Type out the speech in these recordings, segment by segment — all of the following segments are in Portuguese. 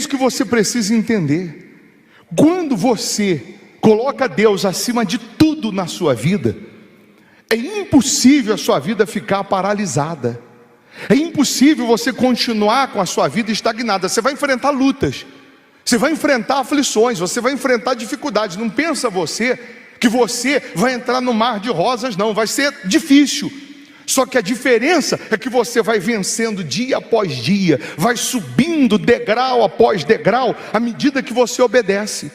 isso que você precisa entender. Quando você coloca Deus acima de tudo na sua vida, é impossível a sua vida ficar paralisada. É impossível você continuar com a sua vida estagnada. Você vai enfrentar lutas, você vai enfrentar aflições, você vai enfrentar dificuldades. Não pensa você que você vai entrar no mar de rosas, não. Vai ser difícil. Só que a diferença é que você vai vencendo dia após dia, vai subindo degrau após degrau, à medida que você obedece,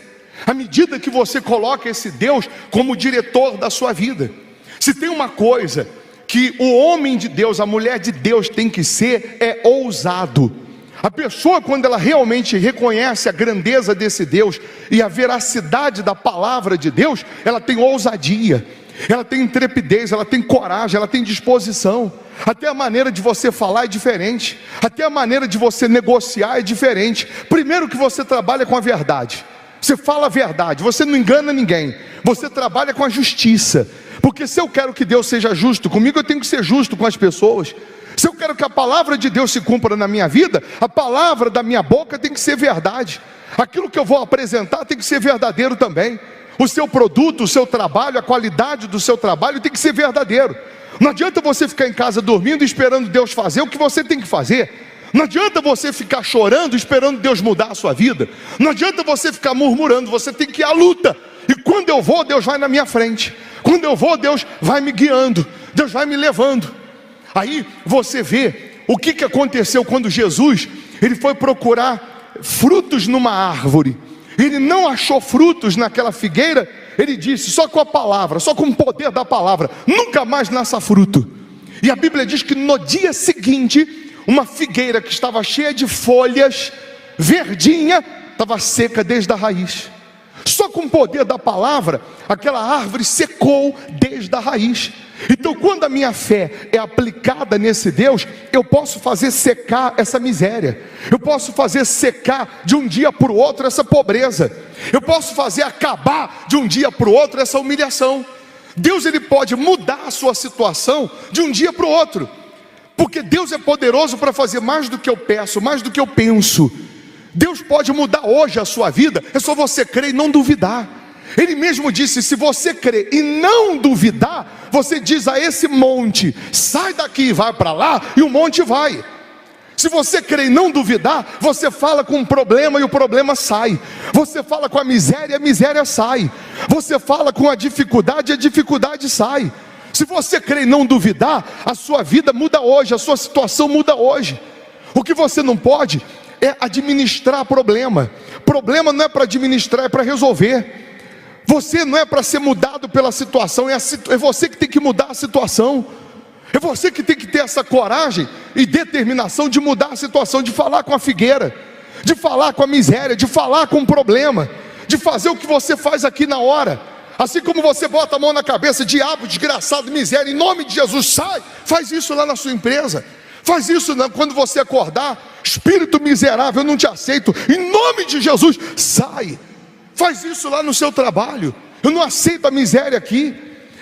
à medida que você coloca esse Deus como diretor da sua vida. Se tem uma coisa que o homem de Deus, a mulher de Deus tem que ser, é ousado. A pessoa, quando ela realmente reconhece a grandeza desse Deus e a veracidade da palavra de Deus, ela tem ousadia, ela tem intrepidez, ela tem coragem, ela tem disposição. Até a maneira de você falar é diferente, até a maneira de você negociar é diferente. Primeiro que você trabalha com a verdade, você fala a verdade, você não engana ninguém, você trabalha com a justiça. Porque se eu quero que Deus seja justo comigo, eu tenho que ser justo com as pessoas. Se eu quero que a palavra de Deus se cumpra na minha vida, a palavra da minha boca tem que ser verdade. Aquilo que eu vou apresentar tem que ser verdadeiro também. O seu produto, o seu trabalho, a qualidade do seu trabalho tem que ser verdadeiro. Não adianta você ficar em casa dormindo esperando Deus fazer o que você tem que fazer. Não adianta você ficar chorando esperando Deus mudar a sua vida. Não adianta você ficar murmurando, você tem que ir à luta. E quando eu vou, Deus vai na minha frente. Quando eu vou, Deus vai me guiando, Deus vai me levando. Aí você vê o que aconteceu quando Jesus, ele foi procurar frutos numa árvore. Ele não achou frutos naquela figueira. Ele disse, só com a palavra, só com o poder da palavra, nunca mais nasça fruto. E a Bíblia diz que no dia seguinte, uma figueira que estava cheia de folhas, verdinha, estava seca desde a raiz. Só com o poder da palavra, aquela árvore secou desde a raiz. Então quando a minha fé é aplicada nesse Deus, eu posso fazer secar essa miséria, eu posso fazer secar de um dia para o outro essa pobreza, eu posso fazer acabar de um dia para o outro essa humilhação. Deus, ele pode mudar a sua situação de um dia para o outro, porque Deus é poderoso para fazer mais do que eu peço, mais do que eu penso. Deus pode mudar hoje a sua vida, é só você crer e não duvidar. Ele mesmo disse, se você crer e não duvidar, você diz a esse monte, sai daqui, vai para lá, e o monte vai. Se você crer e não duvidar, você fala com um problema e o problema sai. Você fala com a miséria sai. Você fala com a dificuldade sai. Se você crer e não duvidar, a sua vida muda hoje, a sua situação muda hoje. O que você não pode é administrar problema. Problema não é para administrar, é para resolver. Você não é para ser mudado pela situação, é você que tem que mudar a situação. É você que tem que ter essa coragem e determinação de mudar a situação, de falar com a figueira, de falar com a miséria, de falar com o problema, de fazer o que você faz aqui na hora. Assim como você bota a mão na cabeça, diabo, desgraçado, miséria, em nome de Jesus, sai. Faz isso lá na sua empresa. Faz isso quando você acordar. Espírito miserável, eu não te aceito, em nome de Jesus, sai. Faz isso lá no seu trabalho. Eu não aceito a miséria aqui.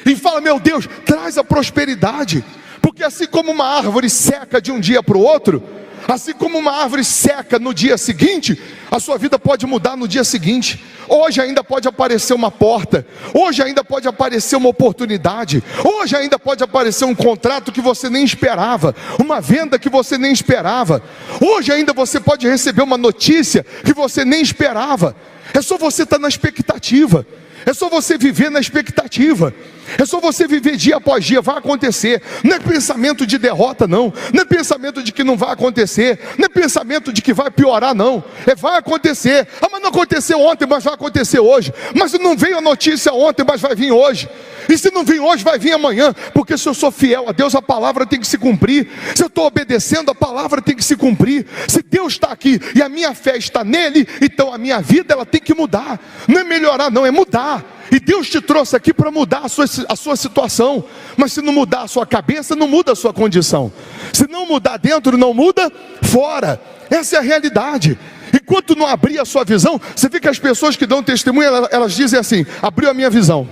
E fala, meu Deus, traz a prosperidade. Porque assim como uma árvore seca de um dia para o outro, assim como uma árvore seca no dia seguinte, a sua vida pode mudar no dia seguinte. Hoje ainda pode aparecer uma porta, hoje ainda pode aparecer uma oportunidade, hoje ainda pode aparecer um contrato que você nem esperava, uma venda que você nem esperava, hoje ainda você pode receber uma notícia que você nem esperava. É só você estar na expectativa, é só você viver na expectativa, é só você viver dia após dia. Vai acontecer, não é pensamento de derrota não, não é pensamento de que não vai acontecer, não é pensamento de que vai piorar não, vai acontecer. Mas não aconteceu ontem, mas vai acontecer hoje. Mas não veio a notícia ontem, mas vai vir hoje. E se não vir hoje, vai vir amanhã. Porque se eu sou fiel a Deus, a palavra tem que se cumprir. Se eu estou obedecendo, a palavra tem que se cumprir. Se Deus está aqui e a minha fé está nele, então a minha vida ela tem que mudar. Não é melhorar não, é mudar. E Deus te trouxe aqui para mudar a sua situação. Mas se não mudar a sua cabeça, não muda a sua condição. Se não mudar dentro, não muda fora. Essa é a realidade. Enquanto não abrir a sua visão, você vê que as pessoas que dão testemunho, elas dizem assim, abriu a minha visão.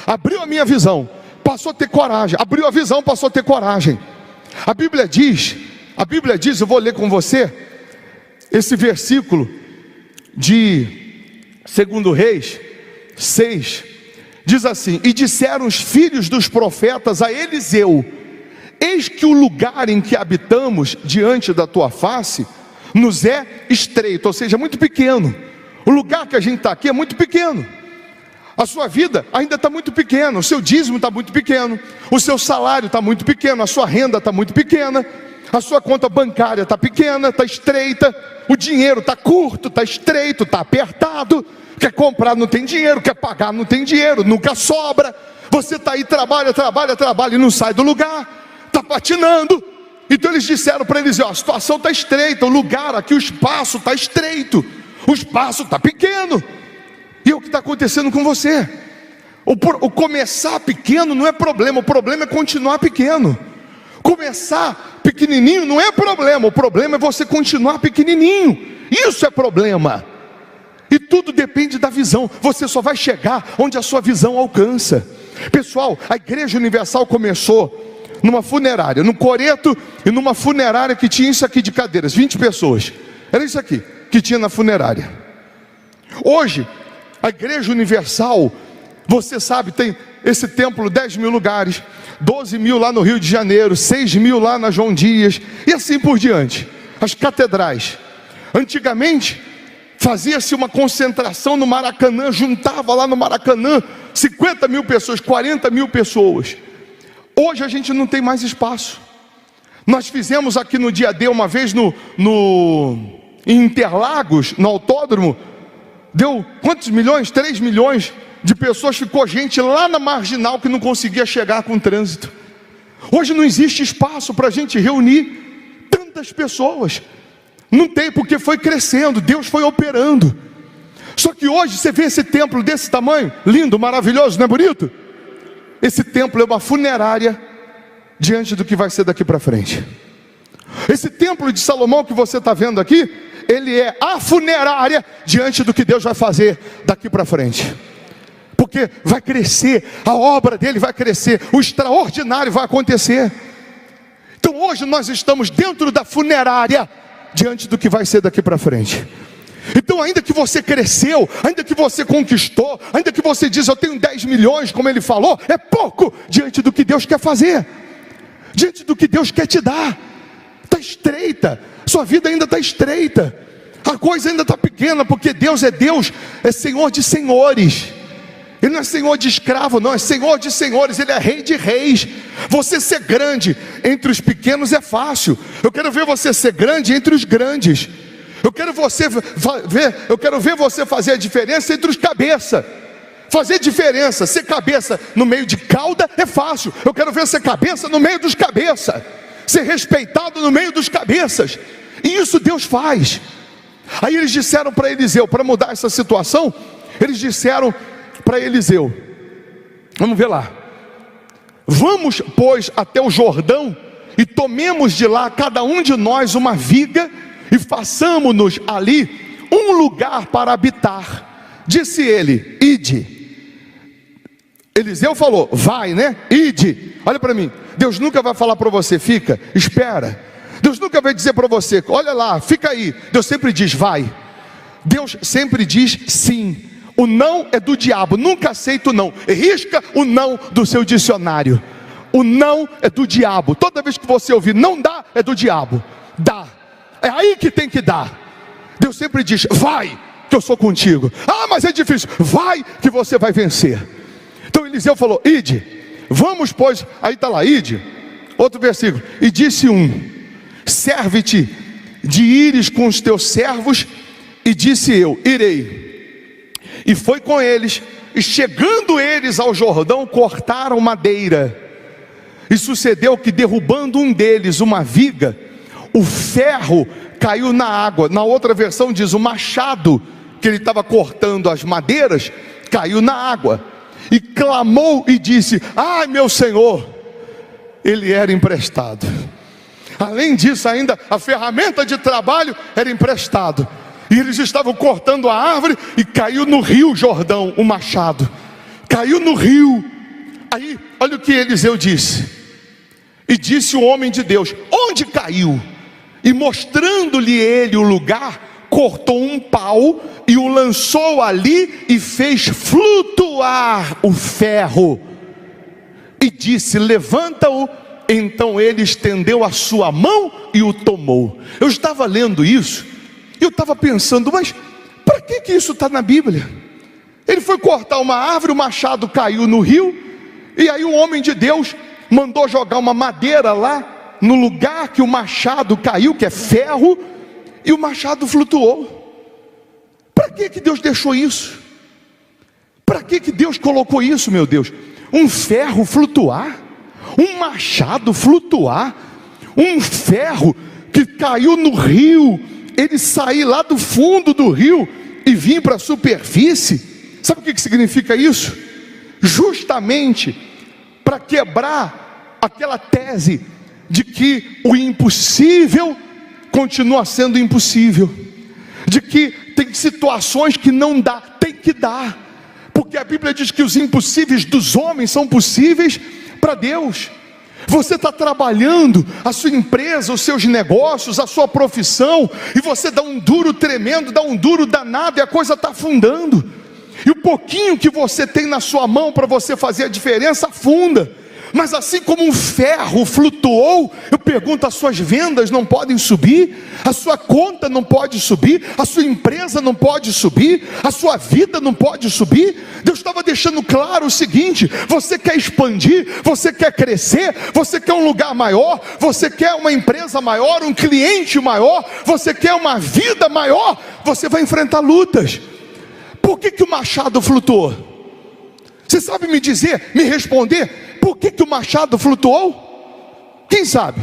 Abriu a minha visão, passou a ter coragem. Abriu a visão, passou a ter coragem. A Bíblia diz, eu vou ler com você esse versículo de 2 Reis 6, diz assim: e disseram os filhos dos profetas a Eliseu: eis que o lugar em que habitamos diante da tua face nos é estreito, ou seja, muito pequeno. O lugar que a gente está aqui é muito pequeno. A sua vida ainda está muito pequena, o seu dízimo está muito pequeno, o seu salário está muito pequeno, a sua renda está muito pequena, a sua conta bancária está pequena, está estreita, o dinheiro está curto, está estreito, está apertado. Quer comprar, não tem dinheiro, quer pagar, não tem dinheiro, nunca sobra. Você está aí, trabalha e não sai do lugar, está patinando. Então eles disseram para eles: ó, a situação está estreita, o lugar aqui, o espaço está estreito, o espaço está pequeno. E é o que está acontecendo com você. O começar pequeno não é problema, o problema é continuar pequeno. Começar pequenininho não é problema, o problema é você continuar pequenininho. Isso é problema. E tudo depende da visão. Você só vai chegar onde a sua visão alcança. Pessoal, a Igreja Universal começou numa funerária, no Coreto, e numa funerária que tinha isso aqui de cadeiras, 20 pessoas. Era isso aqui que tinha na funerária. Hoje, a Igreja Universal, você sabe, tem esse templo, 10 mil lugares, 12 mil lá no Rio de Janeiro, 6 mil lá na João Dias, e assim por diante. As catedrais. Antigamente, fazia-se uma concentração no Maracanã, juntava lá no Maracanã 50 mil pessoas, 40 mil pessoas. Hoje a gente não tem mais espaço. Nós fizemos aqui no Dia D, uma vez em Interlagos, no autódromo, deu quantos milhões? 3 milhões de pessoas, ficou gente lá na marginal que não conseguia chegar com o trânsito. Hoje não existe espaço para a gente reunir tantas pessoas. Não tem, porque foi crescendo, Deus foi operando. Só que hoje você vê esse templo desse tamanho, lindo, maravilhoso, não é bonito? Esse templo é uma funerária diante do que vai ser daqui para frente. Esse templo de Salomão que você está vendo aqui, ele é a funerária diante do que Deus vai fazer daqui para frente. Porque vai crescer, a obra dele vai crescer, o extraordinário vai acontecer. Então hoje nós estamos dentro da funerária diante do que vai ser daqui para frente. Então ainda que você cresceu, ainda que você conquistou, ainda que você diz eu tenho 10 milhões, como ele falou, é pouco diante do que Deus quer fazer, diante do que Deus quer te dar. Está estreita, sua vida ainda está estreita, a coisa ainda está pequena, porque Deus, é Senhor de senhores. Ele não é Senhor de escravo, não, é Senhor de senhores, Ele é Rei de reis. Você ser grande entre os pequenos é fácil. Eu quero ver você ser grande entre os grandes. Eu quero ver você fazer a diferença entre os cabeça. Fazer diferença, ser cabeça no meio de cauda é fácil. Eu quero ver ser cabeça no meio dos cabeça. Ser respeitado no meio dos cabeças. E isso Deus faz. Aí eles disseram para Eliseu, para mudar essa situação, eles disseram para Eliseu: vamos ver lá, vamos pois até o Jordão e tomemos de lá cada um de nós uma viga e façamos-nos ali um lugar para habitar. Disse ele: ide. Eliseu falou: vai, né? Ide. Olha para mim, Deus nunca vai falar para você: fica, espera. Deus nunca vai dizer para você: olha lá, fica aí. Deus sempre diz: vai. Deus sempre diz sim. O não é do diabo, nunca aceita o não. Risca o não do seu dicionário. O não é do diabo. Toda vez que você ouvir não dá, é do diabo. Dá, é aí que tem que dar. Deus sempre diz: vai, que eu sou contigo. Ah, mas é difícil. Vai, que você vai vencer. Então Eliseu falou: ide, vamos pois. Aí está lá, ide. Outro versículo: e disse serve-te de ires com os teus servos. E disse eu: irei. E foi com eles, e chegando eles ao Jordão, cortaram madeira. E sucedeu que, derrubando um deles uma viga, o ferro caiu na água. Na outra versão diz: o machado que ele estava cortando as madeiras caiu na água. E clamou e disse: ai, meu senhor. Ele era emprestado. Além disso, ainda a ferramenta de trabalho era emprestado. E eles estavam cortando a árvore e caiu no rio Jordão o machado. Caiu no rio. Aí, olha o que Eliseu disse. E disse o homem de Deus: onde caiu? E mostrando-lhe ele o lugar, cortou um pau e o lançou ali e fez flutuar o ferro. E disse: levanta-o. Então ele estendeu a sua mão e o tomou. Eu estava lendo isso e eu estava pensando, mas para que isso está na Bíblia? Ele foi cortar uma árvore, o machado caiu no rio, e aí o homem de Deus mandou jogar uma madeira lá no lugar que o machado caiu, que é ferro, e o machado flutuou. Para que Deus deixou isso? Para que Deus colocou isso, meu Deus? Um ferro flutuar? Um machado flutuar? Um ferro que caiu no rio, ele sair lá do fundo do rio e vir para a superfície? Sabe o que significa isso? Justamente para quebrar aquela tese de que o impossível continua sendo impossível, de que tem situações que não dá, tem que dar, porque a Bíblia diz que os impossíveis dos homens são possíveis para Deus. Você está trabalhando a sua empresa, os seus negócios, a sua profissão, e você dá um duro tremendo, dá um duro danado, e a coisa está afundando, e o pouquinho que você tem na sua mão para você fazer a diferença afunda. Mas assim como um ferro flutuou, eu pergunto: as suas vendas não podem subir? A sua conta não pode subir? A sua empresa não pode subir? A sua vida não pode subir? Deus estava deixando claro o seguinte: você quer expandir, você quer crescer, você quer um lugar maior, você quer uma empresa maior, um cliente maior, você quer uma vida maior, você vai enfrentar lutas. Por que o machado flutuou? Você sabe me dizer, me responder, por que o machado flutuou? Quem sabe?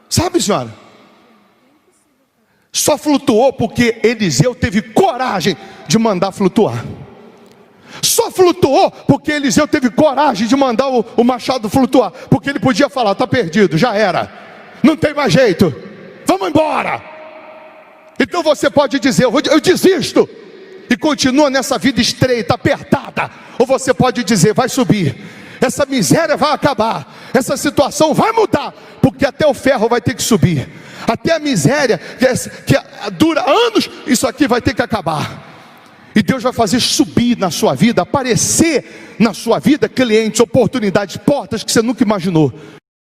Sabe, senhora? Só flutuou porque Eliseu teve coragem de mandar flutuar. Só flutuou porque Eliseu teve coragem de mandar o machado flutuar. Porque ele podia falar: está perdido, já era, não tem mais jeito, vamos embora. Então você pode dizer: eu desisto, e continua nessa vida estreita, apertada. Ou você pode dizer: vai subir, essa miséria vai acabar, essa situação vai mudar, porque até o ferro vai ter que subir, até a miséria que dura anos, isso aqui vai ter que acabar. E Deus vai fazer subir na sua vida, aparecer na sua vida clientes, oportunidades, portas que você nunca imaginou.